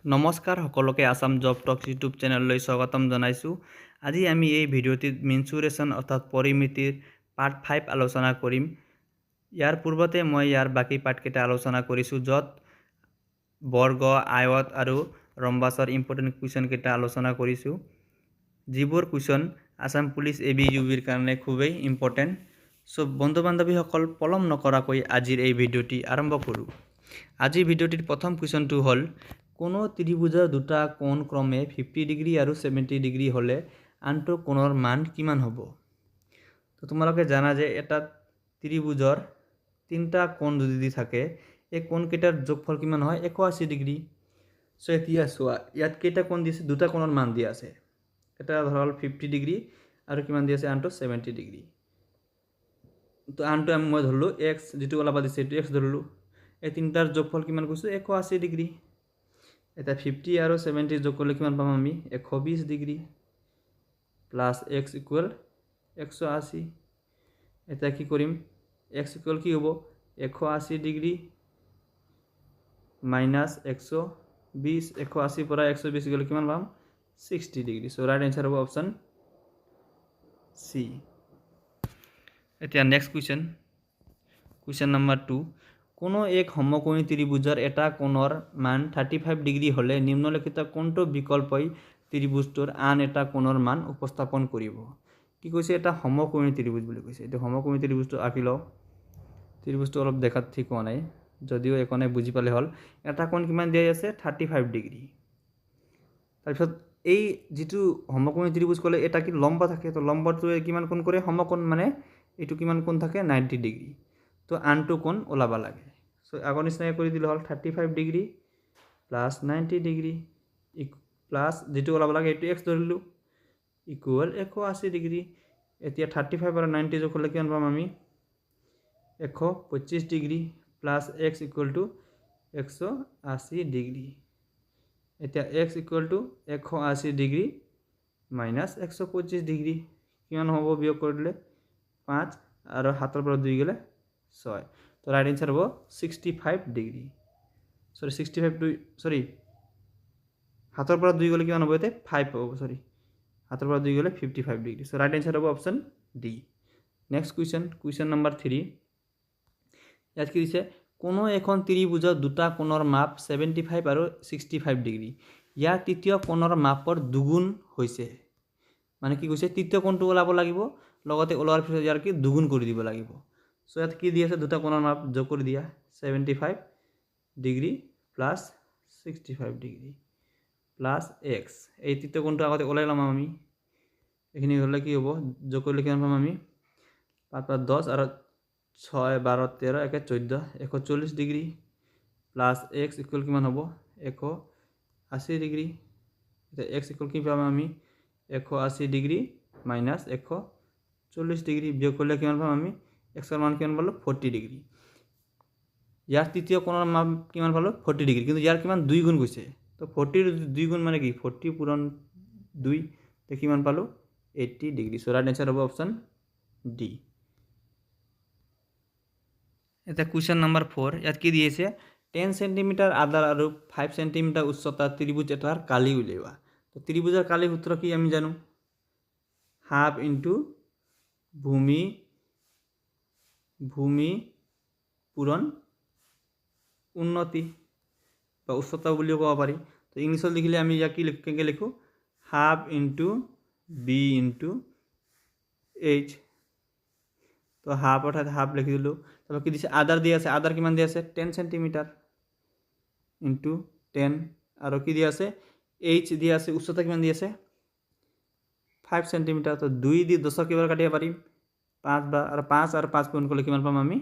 নমস্কাৰ সকলোকে আসাম জব টক্স ইউটিউব চেনেললৈ স্বাগতম জনাইছোঁ। আজি আমি এই ভিডিঅ'টিত মেনচুৰেশ্যন অৰ্থাৎ পৰিমিতিৰ পাৰ্ট 5 আলোচনা কৰিম। ইয়াৰ পূৰ্বতে মই ইয়াৰ বাকী পাৰ্টকেইটা আলোচনা কৰিছোঁ, য'ত বৰ্গ, আয়ত আৰু ৰম্বাছৰ ইম্পৰ্টেণ্ট কুৱেশ্যনকেইটা আলোচনা কৰিছোঁ, যিবোৰ কুৱেশ্যন আসাম পুলিচ ABUBৰ কাৰণে খুবেই ইম্পৰ্টেণ্ট। চ' বন্ধু বান্ধৱীসকল, পলম নকৰাকৈ আজিৰ এই ভিডিঅ'টি আৰম্ভ কৰোঁ। আজিৰ ভিডিঅ'টিৰ প্ৰথম কুৱেশ্যনটো হ'ল, কোনো ত্ৰিভুজৰ দুটা কোণ ক্ৰমে 50 ডিগ্ৰী আৰু 70 ডিগ্ৰী হ'লে আনটো কোণৰ মান কিমান হ'ব? তো তোমালোকে জানা যে এটা ত্ৰিভুজৰ তিনিটা কোণ যদি থাকে, এই কোণকেইটাৰ যোগফল কিমান হয়? 180 ডিগ্ৰী। চ' এতিয়া চোৱা, ইয়াত কেইটা কোণ দিছে? দুটা কোণৰ মান দিয়া আছে। এটা ধৰল 50 ডিগ্ৰী আৰু কিমান দিয়া আছে? আনটো 70 ডিগ্ৰী। তো আনটো মই ধৰিলোঁ x, যিটো ওলাব দিছে এইটো x ধৰিলোঁ। এই তিনিটাৰ যোগফল কিমান কৈছোঁ? 180 ডিগ্ৰী। এটা 50 আৰু 70 যোগ কৰিলে কিমান পাম আমি? 120 ডিগ্ৰী প্লাছ x ইকুৱেল 180। এতিয়া কি কৰিম? x ইকুৱেল কি হ'ব? 180 ডিগ্ৰী মাইনাছ 120। 180 পৰা 120 গ'লে কিমান পাম? 60 ডিগ্ৰী। চ' ৰাইট এনচাৰ হ'ব অপশ্যন চি। এতিয়া নেক্সট কুৱেশ্যন নম্বৰ 2। কোনো এক সমকোণী ত্ৰিভুজৰ এটা কোণৰ মান 35 ডিগ্ৰী হ'লে নিম্নলিখিত কোনটো বিকল্পই ত্ৰিভুজটোৰ আন এটা কোণৰ মান উপস্থাপন কৰিব? কি কৈছে? এটা সমকোণী ত্ৰিভুজ বুলি কৈছে। এইটো সমকোণী ত্ৰিভুজটো আঁকি লওঁ। ত্ৰিভুজটো অলপ দেখাত ঠিক হোৱা নাই, যদিও একোনে বুজি পালে হ'ল। এটা কোণ কিমান দিয়া আছে? 35 ডিগ্ৰী। তাৰপিছত এই যিটো সমকোণী ত্ৰিভুজ ক'লে এটা কি লম্ব থাকে, তো লম্বটোৱে কিমান কোণ কৰে? সমকোণ মানে এইটো কিমান কোণ থাকে? 90 ডিগ্ৰী। তো আনটো কোণ ওলাব লাগে। চ' আগৰ নিচিনাকৈ কৰি দিলে হ'ল 35 ডিগ্ৰী প্লাছ 90 ডিগ্ৰী প্লাছ যিটো ওলাব লাগে এইটো x ধৰিলোঁ ইকুৱেল 180 ডিগ্ৰী। এতিয়া 35 আৰু 90 যোগ কৰিলে কিমান পাম আমি? 125 degree plus x equal to 180 degree. এতিয়া x equal to 180 degree minus 125 degree কিমান হ'ব? বিয়োগ কৰি দিলে 5 আৰু 7 পৰা 2 গ'লে 6। তো ৰাইট এনচাৰ হ'ব 65 ডিগ্ৰী। সৰি 65 সৰি 7 পৰা 2 গ'লে কিমান হ'ব? এতে 5 হ'ব। সরি 7 পৰা 2 গ'লে 55 ডিগ্ৰী। সো ৰাইট এনচাৰ হ'ব option D. Next question number 3। ইয়াত কি দিছে? কোনো এখন ত্ৰিভুজৰ দুটা কোণৰ মাপ 75 আৰু 65 ডিগ্ৰী। ইয়াৰ তৃতীয় কোণৰ মাপৰ দুগুণ হৈছে। মানে কি কৈছে? তৃতীয় কোণটো ওলাব লাগিব, লগতে ওলোৱাৰ পিছত ইয়াৰ কি দুগুণ কৰি দিব লাগিব। সো ইয়াত কি দি আছে? দুটা কোণৰ মাপ যোগ কৰি দিয়া 75 degree plus 65 degree plus x। এই তৃতীয় কোণটো আগতে ওলাই ল'ম আমি। এইখিনি হ'লে কি হ'ব? যোগ কৰিলে কিমান পাম আমি? 5 10 আৰু 6 12 13 একে 14 140 ডিগ্ৰী প্লাছ x ইকুৱেল কিমান হ'ব? 180 ডিগ্ৰী। এতিয়া x ইকুৱেল কি পাম আমি? 180 ডিগ্ৰী মাইনাছ 140 ডিগ্ৰী বিয়োগ কৰিলে কিমান পাম আমি? x ৰ মান কিমান পালোঁ? 40 ডিগ্ৰী। ইয়াৰ তৃতীয় কোণৰ মান কিমান পালোঁ? 40 ডিগ্ৰী। কিন্তু ইয়াৰ কিমান? 2 গুণ গৈছে। তো 40 2 গুণ মানে কি? 40 পূৰণ 2 তে কিমান পালোঁ? 80 ডিগ্ৰী। সো ৰাইট এনচাৰ হ'ব অপশ্যন ডি। এটা কুৱেশ্যন নম্বৰ 4। ইয়াত কি দিয়েছে? 10 সেন্টিমিটাৰ আধাৰ আৰু 5 সেন্টিমিটাৰ উচ্চতাৰ ত্ৰিভুজ এটাৰ কালি উলিওৱা। তো ত্ৰিভুজৰ কালি সূত্ৰ কি আমি জানো? হাফ ইনটু ভূমি পূৰণ উন্নতি বা উচ্চতা বুলিও ক'ব পাৰি। তো ইংলিছত লিখিলে আমি ইয়াক কি কেনেকৈ লিখোঁ? Half into B into H. তো হাফ অৰ্থাৎ হাফ লিখি দিলোঁ। তারপর কি দিছে? আদার দিয়ে আছে। আদার কিমান দিয়ে আছে? 10 সেন্টিমিটার ইন্টু 10 আর কি দিয়ে আছে? এইচ দিয়ে আছে। উচ্চতা কিমান দিয়ে আছে? 5 সেন্টিমিটার। তো 2 দিয়ে 10 কিবার কাটিয়ে পারিম? 5 বা আর 5 আর 5 পূরণ করলে কিমান পাম আমি?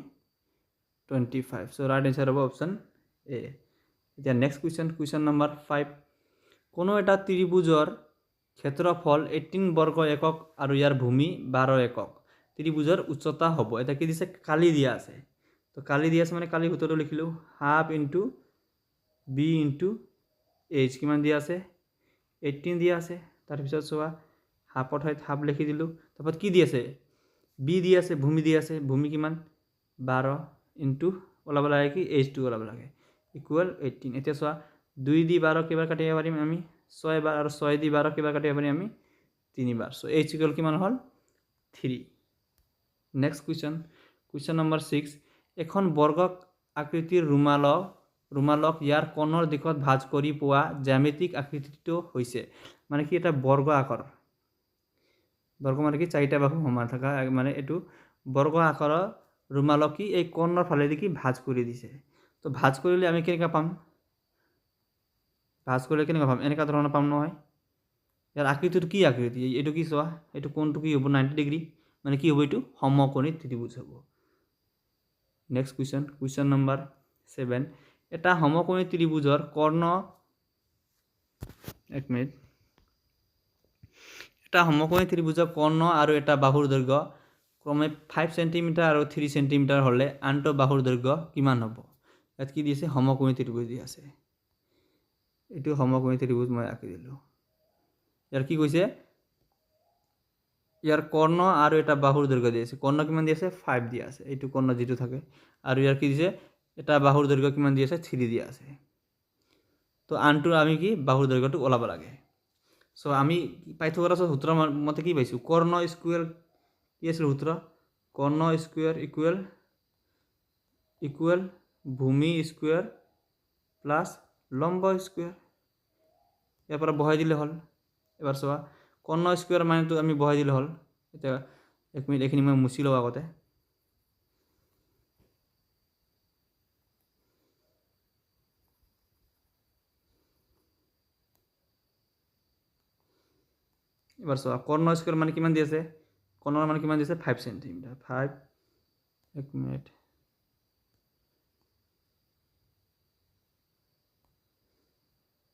25। সো রাইট অ্যান্সার হবে অপশন এ। এতিয়া নেক্সট কুৱেশ্যন নম্বৰ 5। কোনো এটা ত্ৰিভুজৰ ক্ষেত্ৰফল 18 বৰ্গ একক আৰু ইয়াৰ ভূমি 12 একক। ত্ৰিভুজৰ উচ্চতা হ'ব। এটা কি দিছে? কালি দিয়া আছে। তো কালি দিয়া আছে মানে কালি সূত্ৰটো লিখিলোঁ। Half into B into H কিমান দিয়া আছে? 18 দিয়া আছে। তাৰপিছত চোৱা, হাফৰ ঠাইত হাফ লিখি দিলোঁ। তাৰপিছত কি দি আছে? বি দি আছে, ভূমি দি আছে। ভূমি কিমান? 12 ইনটু ওলাব লাগে কি? এইচটো ওলাব লাগে ইকুৱেল 18। এতিয়া চোৱা, 2 দি 12 কেইবাৰ কাটিব পাৰিম আমি 6 বাৰ আৰু 6 দি 12 কেইবাৰ কাটিব পাৰিম আমি 3 বাৰ সো h ইকুয়াল কিমান হল 3 নেক্সট কুৱেশ্যন নম্বৰ 6 এখন বৰ্গ আকৃতিৰ ৰুমালক ইয়াৰ কোণৰ দিশত ভাঁজ কৰি পোৱা জ্যামিতিক আকৃতিটো হৈছে মানে কি এটা বৰ্গ আকাৰ বৰ্গ মানে কি চাৰিটা বাহু সমান থকা মানে এটো বৰ্গ আকাৰৰ ৰুমালক কি এই কোণৰ ফালে দেখি ভাঁজ কৰি দিছে তো ভাঁজ কৰিলে আমি কেনেকা পাম ভাঁজ কৰিলে কেনেকা পাম এনেকা ধৰণৰ পাম নহয় ইয়াৰ আকৃতিটো কি আকৃতি এটো কি চোৱা এটো কোণটো কি হ'ব 90 ডিগ্ৰী মানে কি হ'ব এটো সমকোণী ত্ৰিভুজ হ'ব নেক্সট কুৱেশ্যন নম্বৰ 7 এটা সমকোণী ত্ৰিভুজৰ কৰ্ণ এক মিনিট এটা সমকোণী ত্ৰিভুজৰ কৰ্ণ আৰু এটা বাহুৰ দৈৰ্ঘ্য ক্ৰমে 5 cm আৰু 3 cm হলে আনটো বাহুৰ দৈৰ্ঘ্য কিমান হ'ব ইয়াত কি দিছে সমকোণী ত্ৰিভুজ দি আছে এটো সমকোণী ত্ৰিভুজ মই আঁকি দিলো ইয়াৰ কি কৈছে ইয়াৰ কৰ্ণ আৰু এটা বাহুৰ দৈৰ্ঘ্য দি আছে কৰ্ণ কিমান দি আছে 5 দি আছে এটো কৰ্ণ যেটো থাকে আৰু ইয়াৰ কি দিছে এটা বাহুৰ দৈৰ্ঘ্য কিমান দি আছে 3 দি আছে তো আনটো আমি কি বাহুৰ দৈৰ্ঘ্যটো ওলাব লাগে সো আমি পাইথাগোৰাছৰ সূত্ৰ মতে কি পাইছো কৰ্ণ স্কয়াৰ কি আছিল সূত্ৰ কৰ্ণ স্কয়াৰ ইকুয়াল ভূমি স্কয়াৰ প্লাস লম্ব স্কয়াৰ ইয়াৰ পৰা বহাই দিলে হল এবাৰ চোৱা কৰ্ণ স্কয়াৰ মানেটো আমি বহাই দিলে হল এটা এক মিনিট এখিনি মই মুছি লও আগতে এবাৰ চোৱা কৰ্ণ স্কয়াৰ মানে কিমান দি আছে কৰ্ণৰ মানে কিমান দি আছে 5 cm 5 এক মিনিট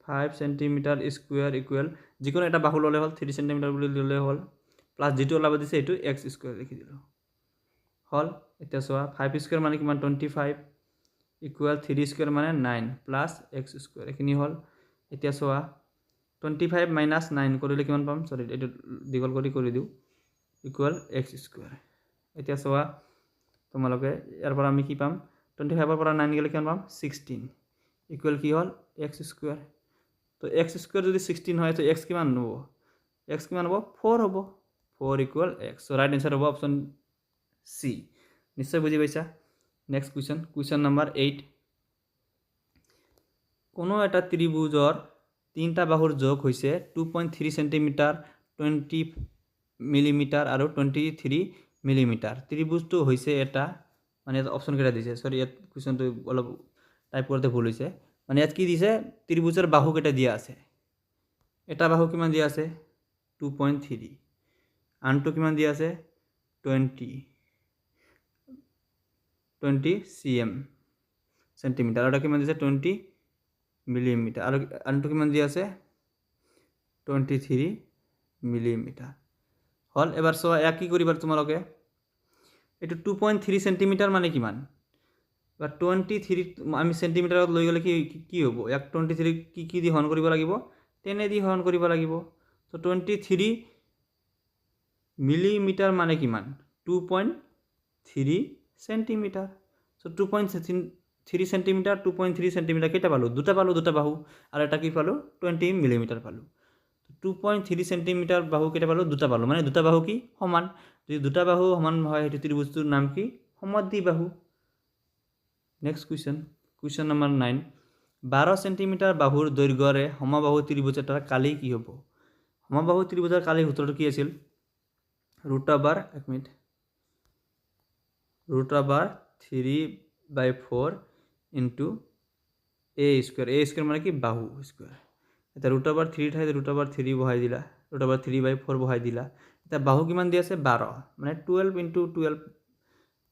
5 cm স্কয়ার ইকুয়াল যিকোনো এটা বাহু ললে হল 3 cm বুলি ললে হল প্লাস যেটো ওলাব দিছে এটো x স্কয়ার লিখি দিলো হল এটা সোয়া 5 স্কয়ার মানে কিমান 25 ইকুয়াল 3 স্কয়ার মানে 9 প্লাস x স্কয়ার এখিনি হল এটা সোয়া 25 minus 9 কৰিলে কিমান পাম সৰি এটো দিগল কৰি দিও ইকুয়াল x স্কয়াৰ এটা সোয়া তোমালোকে ইয়াৰ পৰা আমি কি পাম 25 পৰা 9 গলে কিমান পাম 16 ইকুয়াল কি হল x স্কয়ার তো x স্কয়ার যদি 16 হয় তো x কিমান হ'ব x কিমান হ'ব 4 হ'ব 4 equal x so right answer হ'ব অপশন সি নিশ্চয় বুজি পাইছা নেক্সট কুৱেশ্যন নম্বৰ 8 কোনো এটা ত্ৰিভুজৰ তিনটা বাহুৰ যোগ হৈছে 2.3 cm 20 mm আৰু 23 mm ত্ৰিভুজটো হৈছে এটা মানে অপশন কেটা দিছে সৰি ইয়াত কুৱেশ্যনটো অলপ টাইপ করতে ভুল হৈছে মানে ইয়াত কি দিছে ত্রিভুজের বাহু কেটে দিয়া আছে এটা বাহু কিমান দিয়া আছে 2.3 আনটো কিমান দিয়া আছে 20 cm সেন্টিমিটার আর কিমান দিছে 20 মিলিমিটার আর আনটো কিমান দিয়া আছে 23 মিলিমিটার হল এবার সো এক কি করিবার তোমালোকে এটো 2.3 সেন্টিমিটার মানে কিমান বা 23 আমি সেন্টিমিটাৰত লৈ গলে কি হ'ব এক 23 কি দি হৰণ কৰিব লাগিব 10 দি হৰণ কৰিব লাগিব তো 23 মিলিমিটাৰ মানে কিমান 2.3 সেন্টিমিটাৰ সো 2.3 সেন্টিমিটাৰ 2.3 সেন্টিমিটাৰ কেটা পালো দুটা বাহু আৰু এটা কি পালো 20 মিলিমিটাৰ পালো 2.3 সেন্টিমিটাৰ বাহু কেটা পালো দুটা পালো মানে দুটা বাহু কি সমান যদি দুটা বাহু সমান হয় হেতু ত্ৰিভুজটোৰ নাম কি সমদ্বিবাহু নেক্সট কুৱেশ্যন নম্বৰ 9 12 সেন্টিমিটাৰ বাহুৰ দৈৰ্ঘ্যৰে সমবাহু ত্ৰিভুজ এটাৰ কালি কি হ'ব সমবাহু ত্ৰিভুজৰ কালি সূত্ৰটো কি আছিল এক মিনিট √3/4 ইনটু a স্কয়ার মানে কি বাহু স্কয়ার এটা √3 ঠাইত √3 বহাই দিলা √3/4 বহাই দিলা এটা বাহু কিমান দি আছে 12 মানে 12 ইনটু 12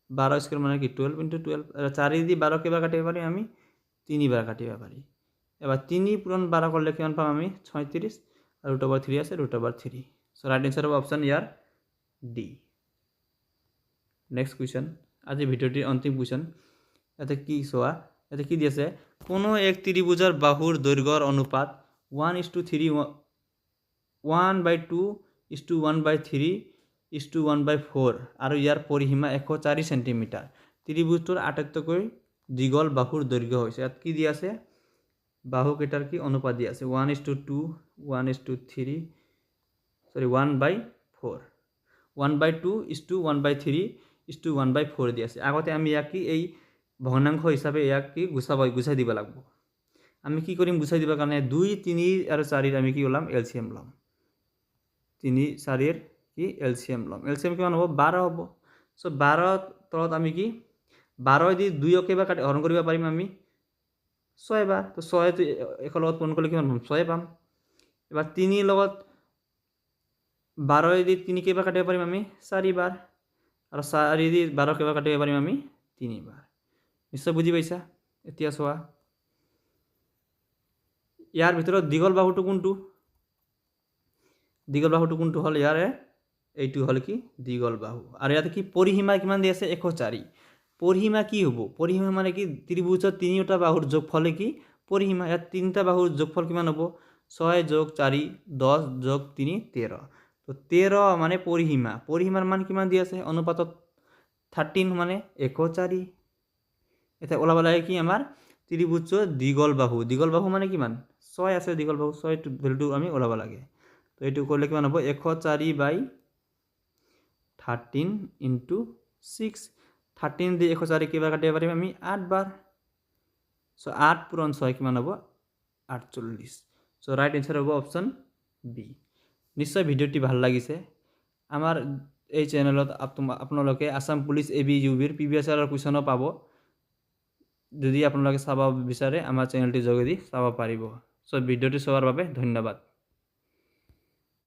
12 স্কয়ার মানে কি 12 ইনটু 12 4 দি 12 কেবাৰ কাটিব পাৰি আমি 3 বাৰ কাটিব পাৰি এবাৰ 3 পূৰণ 12 কৰলে কিমান পাম আমি 36 আৰু √3 আছে √3 সো ৰাইট आंसर হ'ব অপশন ইয়াৰ ডি নেক্সট কুৱেশ্যন আজি ভিডিওটিৰ অন্তিম কুৱেশ্যন এতে কি সোয়া এতে কি দিছে কোনো এক ত্ৰিভুজৰ বাহুৰ দৈৰ্ঘ্যৰ অনুপাত 1:3 1/2:1/3:1/4 আৰু ইয়াৰ পৰিসীমা 104 সেন্টিমিটাৰ ত্ৰিভুজটোৰ আটাইতকৈ দীঘল বাহুৰ দৈৰ্ঘ্য হৈছে ইয়াত কি দি আছে বাহুকেইটাৰ কি অনুপাত দিয়া আছে 1:2 1:3 সরি 1/4 1/2 1/3 1/4 দিয়া আছে আগতে আমি ইয়াক কি এই ভগ্নাংশ হিচাপে ইয়াক কি গুছাই দিব লাগিব আমি কি কৰিম গুছাই দিবৰ কাৰণে 2 3 আৰু 4 আমি কি ওলাম এলসিএম লম 3 4 কি এলসিএম লম এলসিএম কিমান হ'ব 12 হ'ব সো 12 তলত আমি কি 12 দি 2 কে বা হৰণ কৰিব পাৰিম আমি 6 বাৰ তো 6 তো একৰ লগত পূৰণ কৰিলে কিমান পাম 6 পাম এবাৰ 3 লগত 12 দি 3 কে বা কাটিব পাৰিম আমি 4 বাৰ আৰু 4 দি 12 কে বা কাটিব পাৰিম আমি 3 বাৰ নিশ্চয় বুজি পাইছা এতিয়া চোৱা ইয়াৰ ভিতৰত দীঘল বাহুটো কোনটো হল ইয়াৰে এইটো হল কি দীঘল বাহু আৰু ইয়াতে কি পৰিসীমা কিমান দি আছে 104 পৰিসীমা কি হ'ব পৰিসীমা মানে কি ত্ৰিভুজৰ তিনিটা বাহুৰ যোগফল কি পৰিসীমা ইয়াত তিনিটা বাহুৰ যোগফল কিমান হ'ব 6 + 4 10 + 3 13 তো 13 মানে পৰিসীমাৰ মান কিমান দি আছে অনুপাতত 13 মানে 104 এটা ওলাব লাগে কি আমাৰ ত্ৰিভুজৰ দীঘল বাহু মানে কিমান 6 আছে দীঘল বাহু 6 টো ভ্যালুটো আমি ওলাব লাগে তো এটো করলে কিমান হ'ব 104/13 * 6 13 দি 104 কিবা কাটিব পাৰিম আমি 8 বাৰ সো 8 পূৰণ 6 কিমান হ'ব 48 সো ৰাইট आंसर হ'ব অপশন বি নিশ্চয় ভিডিওটি ভাল লাগিছে আমাৰ এই চ্যানেলত আপোনালোকে আসাম পুলিশ এবি ইউবিৰ প্ৰিভিয়াস ইয়াৰৰ কোৱেশ্যন পাব যদি আপোনালোকে চাব বিচাৰে আমাৰ চ্যানেলটি যোগেদি চাব পাৰিব সো ভিডিওটি চোৱাৰ বাবে ধন্যবাদ